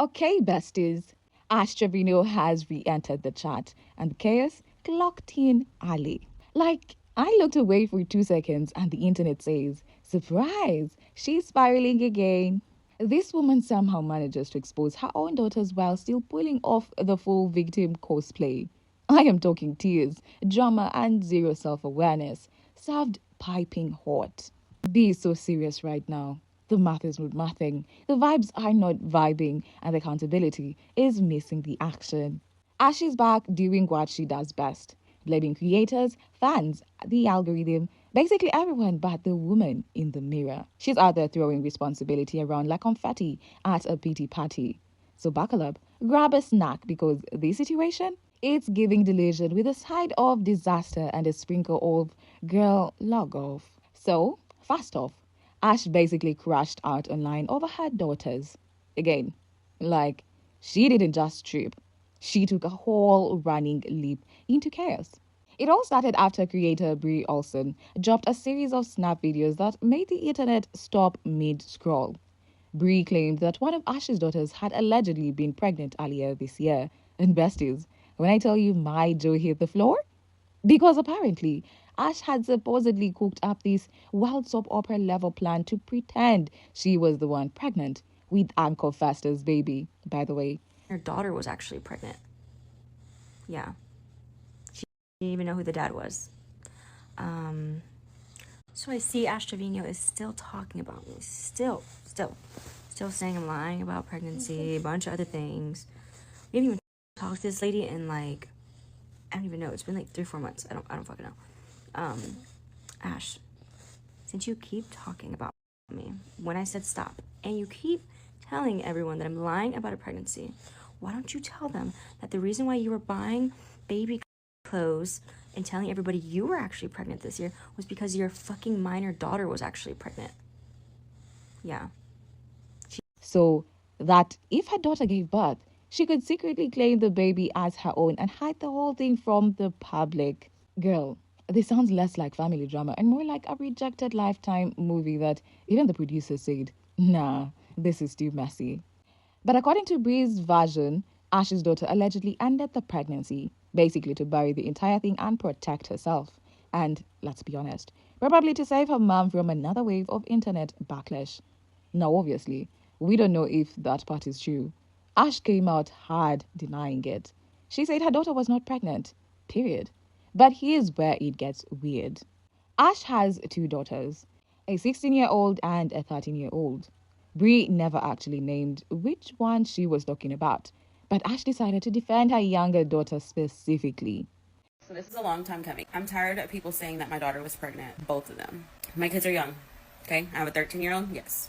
Okay, besties. Ash Trevino has re entered the chat, and the chaos clocked in Ali. Like, I looked away for 2 seconds, and the internet says, surprise, she's spiraling again. This woman somehow manages to expose her own daughters while still pulling off the full victim cosplay. I am talking tears, drama, and zero self awareness, served piping hot. Be so serious right now. The math is not mathing, the vibes are not vibing, and the accountability is missing the action. Ash is back doing what she does best, blaming creators, fans, the algorithm, basically everyone but the woman in the mirror. She's out there throwing responsibility around like confetti at a pity party. So buckle up, grab a snack because this situation, it's giving delusion with a side of disaster and a sprinkle of girl log off. So, fast off. Ash basically crashed out online over her daughters. Again, like, she didn't just trip, she took a whole running leap into chaos. It all started after creator Brie Olson dropped a series of snap videos that made the internet stop mid scroll. Brie claimed that one of Ash's daughters had allegedly been pregnant earlier this year. And besties, when I tell you my jaw hit the floor, because apparently, Ash had supposedly cooked up this wild soap opera level plan to pretend she was the one pregnant with Anko Faster's baby, by the way. Her daughter was actually pregnant. Yeah. She didn't even know who the dad was. So I see Ash Trevino is still talking about me. Still saying I'm lying about pregnancy, a bunch of other things. We haven't even talked to this lady in like, I don't even know. It's been like 3-4 months. I don't fucking know. Ash, since you keep talking about me when I said stop, and you keep telling everyone that I'm lying about a pregnancy, why don't you tell them that the reason why you were buying baby clothes and telling everybody you were actually pregnant this year was because your fucking minor daughter was actually pregnant? Yeah. So that if her daughter gave birth, she could secretly claim the baby as her own and hide the whole thing from the public. Girl, this sounds less like family drama and more like a rejected Lifetime movie that even the producer said, nah, this is too messy. But according to Bree's version, Ash's daughter allegedly ended the pregnancy, basically to bury the entire thing and protect herself. And let's be honest, probably to save her mom from another wave of internet backlash. Now, obviously, we don't know if that part is true. Ash came out hard denying it. She said her daughter was not pregnant, period. But here's where it gets weird. Ash has two daughters, a 16-year-old and a 13-year-old. Bree never actually named which one she was talking about, but Ash decided to defend her younger daughter specifically. So this is a long time coming. I'm tired of people saying that my daughter was pregnant, both of them. My kids are young, okay? I have a 13-year-old, yes.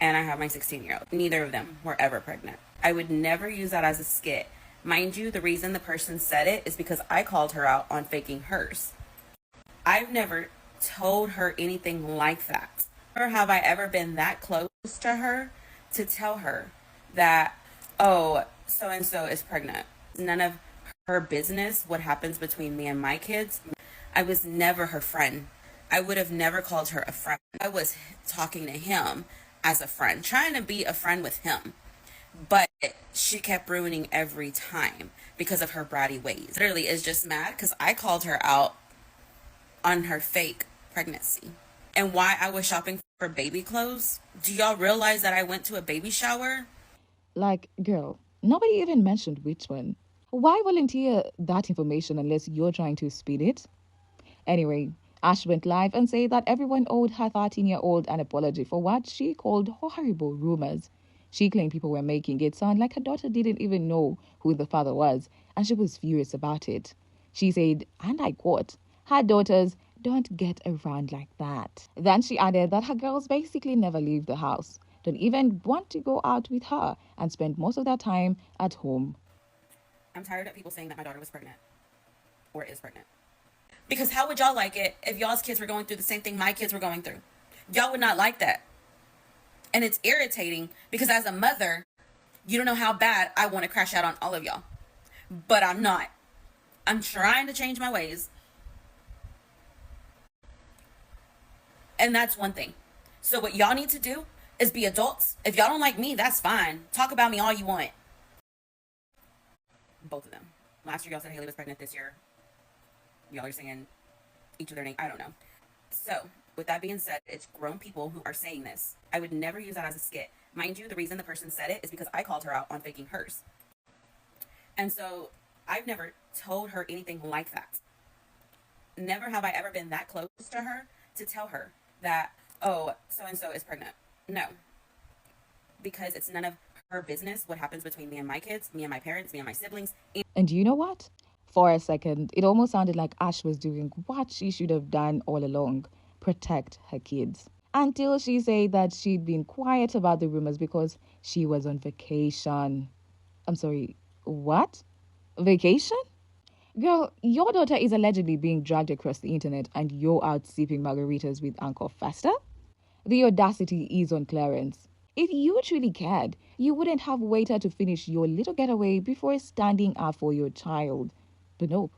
And I have my 16-year-old. Neither of them were ever pregnant. I would never use that as a skit. Mind you, the reason the person said it is because I called her out on faking hers. I've never told her anything like that. Nor have I ever been that close to her to tell her that, oh, so-and-so is pregnant. None of her business what happens between me and my kids. I was never her friend. I would have never called her a friend. I was talking to him as a friend, trying to be a friend with him. But she kept ruining every time because of her bratty ways. Literally is just mad because I called her out on her fake pregnancy and why I was shopping for baby clothes. Do y'all realize that I went to a baby shower? Like, girl, nobody even mentioned which one. Why volunteer that information unless you're trying to speed it? Anyway, Ash went live and said that everyone owed her 13-year-old an apology for what she called horrible rumors. She claimed people were making it sound like her daughter didn't even know who the father was, and she was furious about it. She said, and I quote, her daughters don't get around like that. Then she added that her girls basically never leave the house, don't even want to go out with her, and spend most of their time at home. I'm tired of people saying that my daughter was pregnant or is pregnant. Because how would y'all like it if y'all's kids were going through the same thing my kids were going through? Y'all would not like that. And it's irritating because as a mother, you don't know how bad I want to crash out on all of y'all. But I'm not. I'm trying to change my ways. And that's one thing. So what y'all need to do, is be adults. If y'all don't like me, that's fine. Talk about me all you want. Both of them. Last year, y'all said Haley was pregnant. This year, y'all are saying each of their name. I don't know. So, with that being said, it's grown people who are saying this. I would never use that as a skit. Mind you, the reason the person said it is because I called her out on faking hers. And so, I've never told her anything like that. Never have I ever been that close to her to tell her that, oh, so-and-so is pregnant. No. Because it's none of her business what happens between me and my kids, me and my parents, me and my siblings. And you know what? For a second, it almost sounded like Ash was doing what she should have done all along, protect her kids. Until she said that she'd been quiet about the rumors because she was on vacation. I'm sorry, what? Vacation? Girl, your daughter is allegedly being dragged across the internet and you're out sipping margaritas with Uncle Fester? The audacity is on clearance. If you truly cared, you wouldn't have waited to finish your little getaway before standing up for your child. But nope.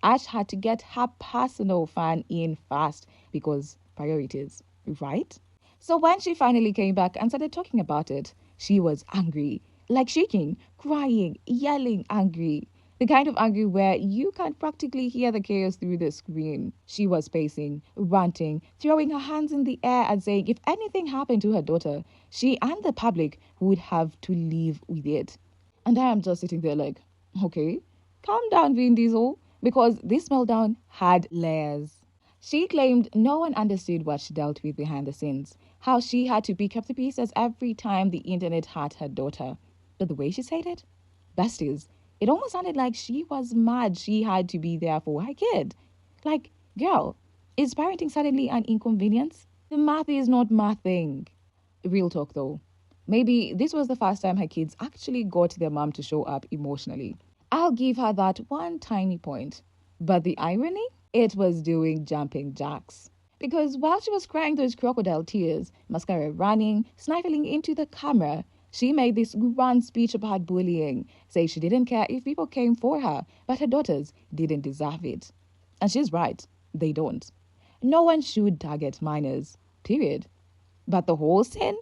Ash had to get her personal fan in fast because priorities, right? So when she finally came back and started talking about it, she was angry, like shaking, crying, yelling angry. The kind of angry where you can practically hear the chaos through the screen. She was pacing, ranting, throwing her hands in the air and saying if anything happened to her daughter, she and the public would have to live with it. And I am just sitting there like, okay, calm down, Vin Diesel, because this meltdown had layers. She claimed no one understood what she dealt with behind the scenes, how she had to pick up the pieces every time the internet had her daughter. But the way she said it, besties, it almost sounded like she was mad she had to be there for her kid. Like, girl, is parenting suddenly an inconvenience? The math is not mathing. Real talk though. Maybe this was the first time her kids actually got their mom to show up emotionally. I'll give her that one tiny point. But the irony? It was doing jumping jacks. Because while she was crying those crocodile tears, mascara running, sniffling into the camera, she made this grand speech about bullying, saying she didn't care if people came for her, but her daughters didn't deserve it. And she's right, they don't. No one should target minors, period. But the whole scene?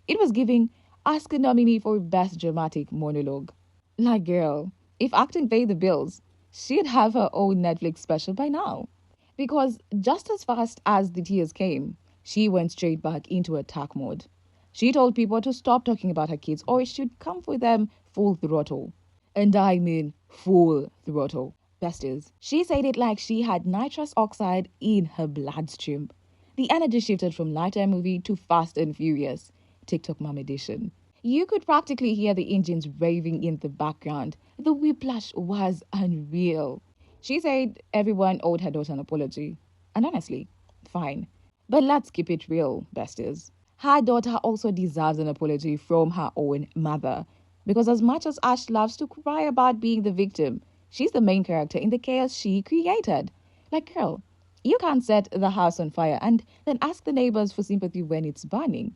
It was giving Oscar nominee for Best Dramatic Monologue. Like, girl, if acting paid the bills, she'd have her own Netflix special by now. Because just as fast as the tears came, she went straight back into attack mode. She told people to stop talking about her kids or it should come for them full throttle. And I mean full throttle. Besties, she said it like she had nitrous oxide in her bloodstream. The energy shifted from Nighttime Movie to Fast and Furious, TikTok Mom Edition. You could practically hear the engines raving in the background. The whiplash was unreal. She said everyone owed her daughter an apology. And honestly, fine. But let's keep it real, besties. Her daughter also deserves an apology from her own mother. Because as much as Ash loves to cry about being the victim, she's the main character in the chaos she created. Like, girl, you can't set the house on fire and then ask the neighbors for sympathy when it's burning.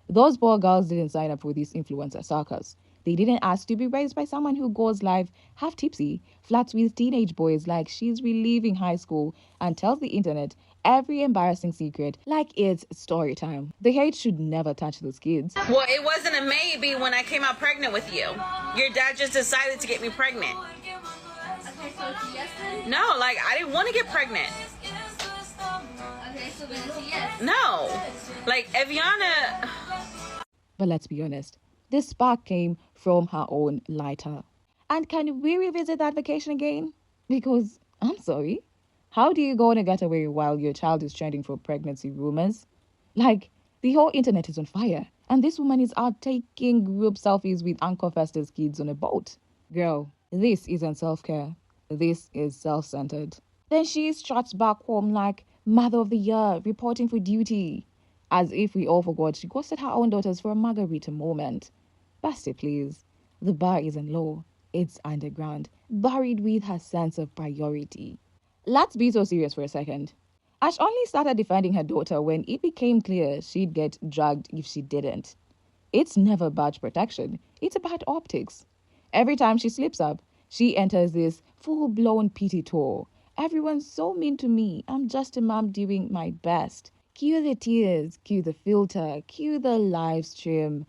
Those poor girls didn't sign up for this influencer circus. They didn't ask to be raised by someone who goes live half tipsy, flirts with teenage boys like she's reliving high school, and tells the internet every embarrassing secret like it's story time. The hate should never touch those kids. Well, it wasn't a maybe when I came out pregnant with you. Your dad just decided to get me pregnant. Okay, so it's yes then? No, like, I didn't want to get pregnant. Okay, so then it's a yes. No. Like, Eviana... But let's be honest, this spark came from her own lighter. And can we revisit that vacation again? Because, I'm sorry, how do you go on a getaway while your child is trending for pregnancy rumors? Like, the whole internet is on fire, and this woman is out taking group selfies with Uncle Fester's kids on a boat. Girl, this isn't self-care. This is self-centered. Then she struts back home like Mother of the Year, reporting for duty. As if we all forgot she ghosted her own daughters for a margarita moment. Bestie, please. The bar isn't low. It's underground, buried with her sense of priority. Let's be so serious for a second. Ash only started defending her daughter when it became clear she'd get dragged if she didn't. It's never about protection. It's about optics. Every time she slips up, she enters this full-blown pity tour. Everyone's so mean to me. I'm just a mom doing my best. Cue the tears, cue the filter, cue the live stream.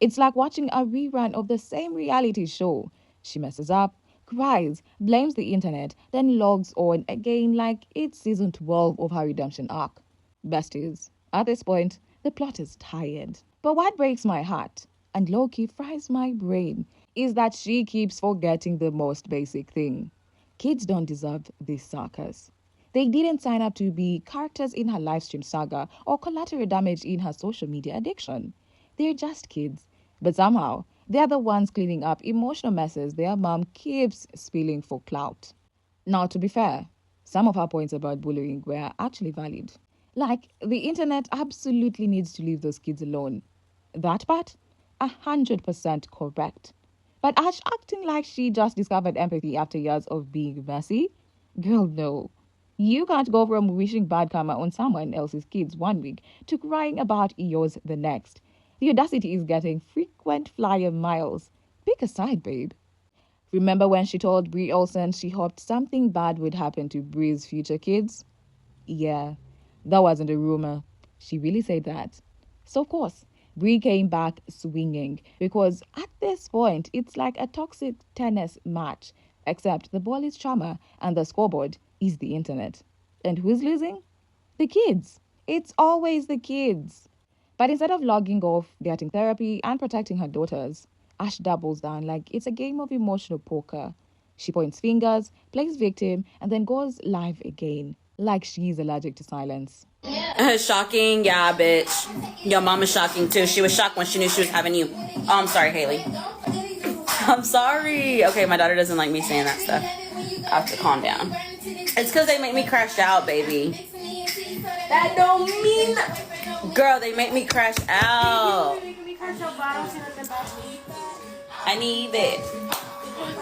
It's like watching a rerun of the same reality show. She messes up, cries, blames the internet, then logs on again like it's season 12 of her redemption arc. Besties, at this point, the plot is tired. But what breaks my heart, and low-key fries my brain, is that she keeps forgetting the most basic thing. Kids don't deserve this circus. They didn't sign up to be characters in her livestream saga or collateral damage in her social media addiction. They're just kids. But somehow, they're the ones cleaning up emotional messes their mom keeps spilling for clout. Now, to be fair, some of her points about bullying were actually valid. Like, the internet absolutely needs to leave those kids alone. That part? 100% correct. But Ash acting like she just discovered empathy after years of being messy? Girl, no. You can't go from wishing bad karma on someone else's kids one week to crying about yours the next. The audacity is getting frequent flyer miles. Pick a side, babe. Remember when she told Brie Olsen she hoped something bad would happen to Brie's future kids? Yeah, that wasn't a rumor. She really said that. So, of course, Brie came back swinging because at this point, it's like a toxic tennis match, except the ball is trauma and the scoreboard is the internet. And who's losing? The kids. It's always the kids. But instead of logging off, getting therapy, and protecting her daughters, Ash doubles down like it's a game of emotional poker. She points fingers, plays victim, and then goes live again, like she's allergic to silence. Shocking, yeah, bitch. Your mom is shocking too. She was shocked when she knew she was having you. Oh, I'm sorry, Haley. I'm sorry. Okay, my daughter doesn't like me saying that stuff. I have to calm down. It's because they make me crash out, baby. That don't mean. Girl, they make me crash out. I need it.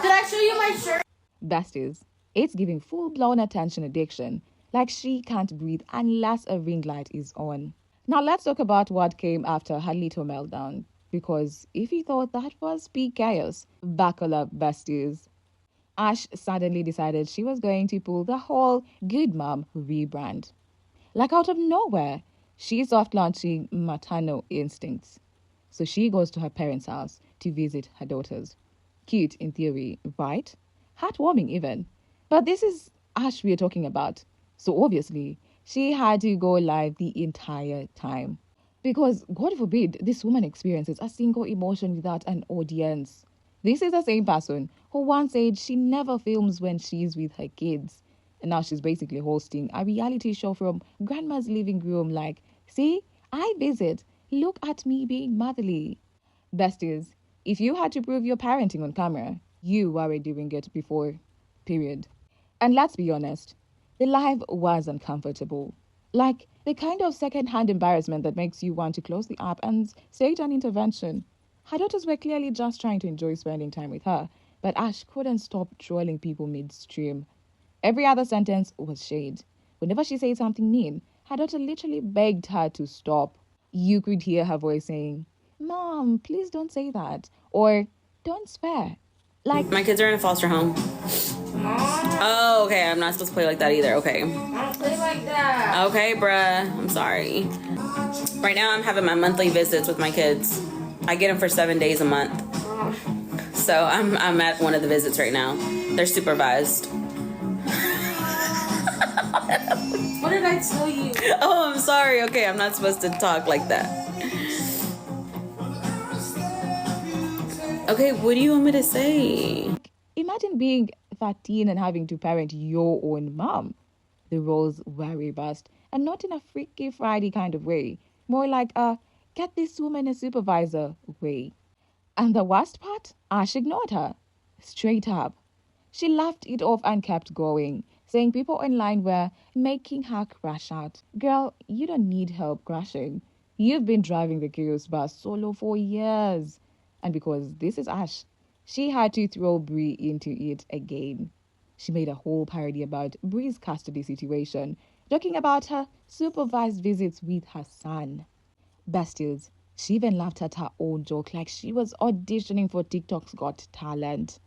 Did I show you my shirt? Besties, it's giving full-blown attention addiction, like she can't breathe unless a ring light is on. Now let's talk about what came after her little meltdown, because if you thought that was peak chaos, buckle up, besties. Ash suddenly decided she was going to pull the whole good mom rebrand. Like out of nowhere, she's soft launching maternal instincts. So she goes to her parents' house to visit her daughters. Cute in theory, right? Heartwarming even. But this is Ash we're talking about. So obviously, she had to go live the entire time. Because, God forbid, this woman experiences a single emotion without an audience. This is the same person who once said she never films when she's with her kids. And now she's basically hosting a reality show from grandma's living room like, see, I visit. Look at me being motherly. Besties, if you had to prove your parenting on camera, you were doing it before. Period. And let's be honest, the live was uncomfortable. Like the kind of second-hand embarrassment that makes you want to close the app and stage an intervention. Her daughters were clearly just trying to enjoy spending time with her, but Ash couldn't stop trolling people midstream. Every other sentence was shade. Whenever she said something mean, her daughter literally begged her to stop. You could hear her voice saying, "Mom, please don't say that," or "Don't swear." Like, My kids are in a foster home. Oh, okay. I'm not supposed to play like that either. Okay. I don't play like that. Okay, bruh. I'm sorry. Right now, I'm having my monthly visits with my kids. I get them for 7 days a month. So I'm at one of the visits right now. They're supervised. What did I tell you? Oh, I'm sorry. Okay, I'm not supposed to talk like that. Okay, what do you want me to say? imagine being 13 and having to parent your own mom. The roles were reversed, and not in a Freaky Friday kind of way, more like a get this woman a supervisor way. And the worst part? Ash ignored her. Straight up. She laughed it off and kept going, saying people online were making her crash out. Girl, you don't need help crashing. You've been driving the chaos bus solo for years. And because this is Ash, she had to throw Brie into it again. She made a whole parody about Brie's custody situation, joking about her supervised visits with her son. Besties, she even laughed at her own joke like she was auditioning for TikTok's Got Talent.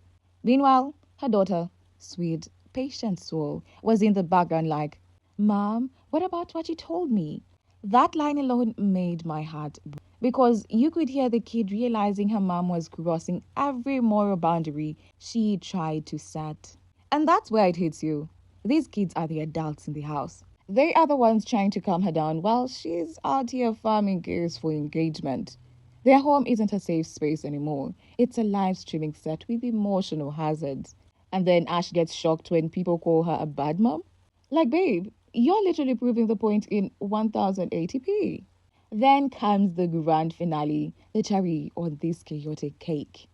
Meanwhile, her daughter, sweet, patient soul, was in the background like, "Mom, what about what you told me?" That line alone made my heart break because you could hear the kid realizing her mom was crossing every moral boundary she tried to set. And that's where it hits you. These kids are the adults in the house. They are the ones trying to calm her down while she's out here farming gears for engagement. Their home isn't a safe space anymore. It's a live streaming set with emotional hazards. And then Ash gets shocked when people call her a bad mom. Like, babe, you're literally proving the point in 1080p. Then comes the grand finale, the cherry on this chaotic cake.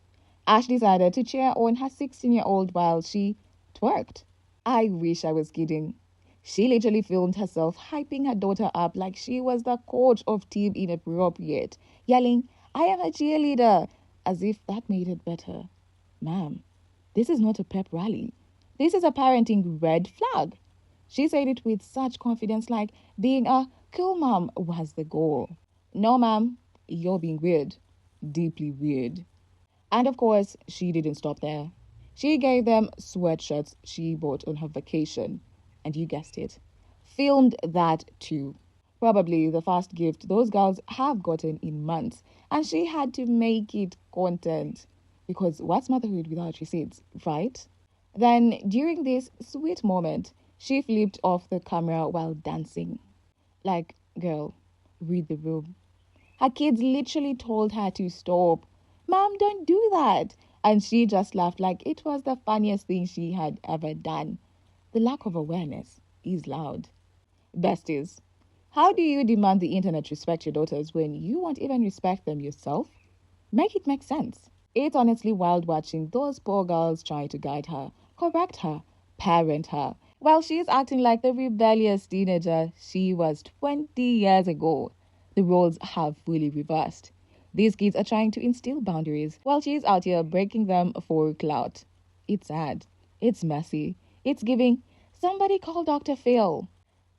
Ash decided to cheer on her 16-year-old while she twerked. I wish I was kidding. She literally filmed herself hyping her daughter up like she was the coach of Team Inappropriate, yelling, "I am a cheerleader," as if that made it better. Ma'am, this is not a pep rally. This is a parenting red flag. She said it with such confidence, like being a cool mom was the goal. No, ma'am, you're being weird. Deeply weird. And of course, she didn't stop there. She gave them sweatshirts she bought on her vacation. And you guessed it, filmed that too. Probably the first gift those girls have gotten in months. And she had to make it content. Because what's motherhood without receipts, right? Then, during this sweet moment, she flipped off the camera while dancing. Like, girl, read the room. Her kids literally told her to stop. Mom, don't do that. And she just laughed like it was the funniest thing she had ever done. The lack of awareness is loud. Besties, how do you demand the internet respect your daughters when you won't even respect them yourself? Make it make sense. It's honestly wild watching those poor girls try to guide her, correct her, parent her, while she's acting like the rebellious teenager she was 20 years ago. The roles have fully reversed. These kids are trying to instill boundaries while she's out here breaking them for clout. It's sad. It's messy. It's giving, somebody call Dr. Phil.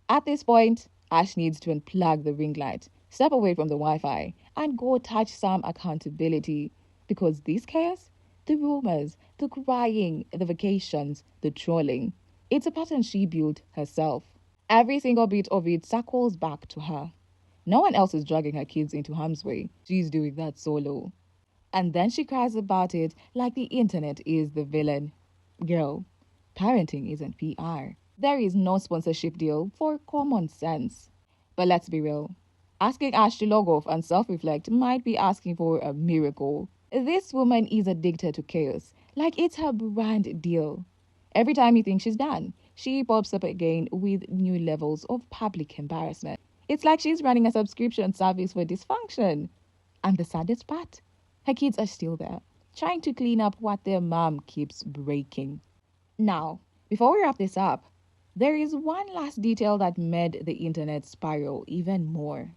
At this point, Ash needs to unplug the ring light, step away from the Wi-Fi, and go touch some accountability. Because this chaos, the rumors, the crying, the vacations, the trolling, it's a pattern she built herself. Every single bit of it circles back to her. No one else is dragging her kids into harm's way. She's doing that solo. And then she cries about it like the internet is the villain. Girl, parenting isn't PR. There is no sponsorship deal for common sense. But let's be real. Asking Ash to log off and self-reflect might be asking for a miracle. This woman is addicted to chaos, like it's her brand deal. Every time you think she's done, she pops up again with new levels of public embarrassment. It's like she's running a subscription service for dysfunction. And the saddest part, her kids are still there, trying to clean up what their mom keeps breaking. Now, before we wrap this up, there is one last detail that made the internet spiral even more.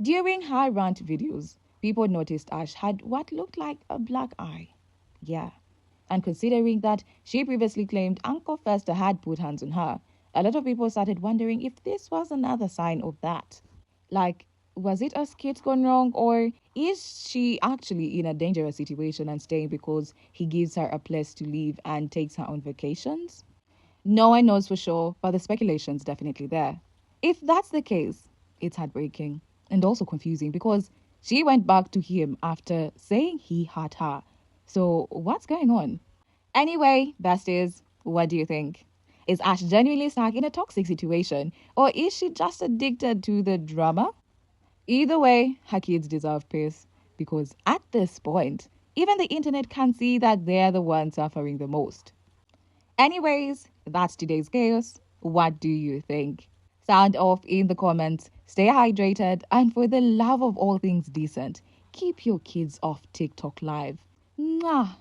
During her rant videos, people noticed Ash had what looked like a black eye. Yeah. And considering that she previously claimed Uncle Fester had put hands on her, a lot of people started wondering if this was another sign of that. Like, was it a skit gone wrong, or is she actually in a dangerous situation and staying because he gives her a place to live and takes her on vacations? No one knows for sure, but the speculation's definitely there. If that's the case, it's heartbreaking and also confusing because she went back to him after saying he had her. So what's going on? Anyway, besties, what do you think? Is Ash genuinely stuck in a toxic situation, or is she just addicted to the drama? Either way, her kids deserve peace, because at this point, even the internet can see that they're the ones suffering the most. Anyways, that's today's chaos. What do you think? Sound off in the comments, stay hydrated, and for the love of all things decent, keep your kids off TikTok live. Mwah!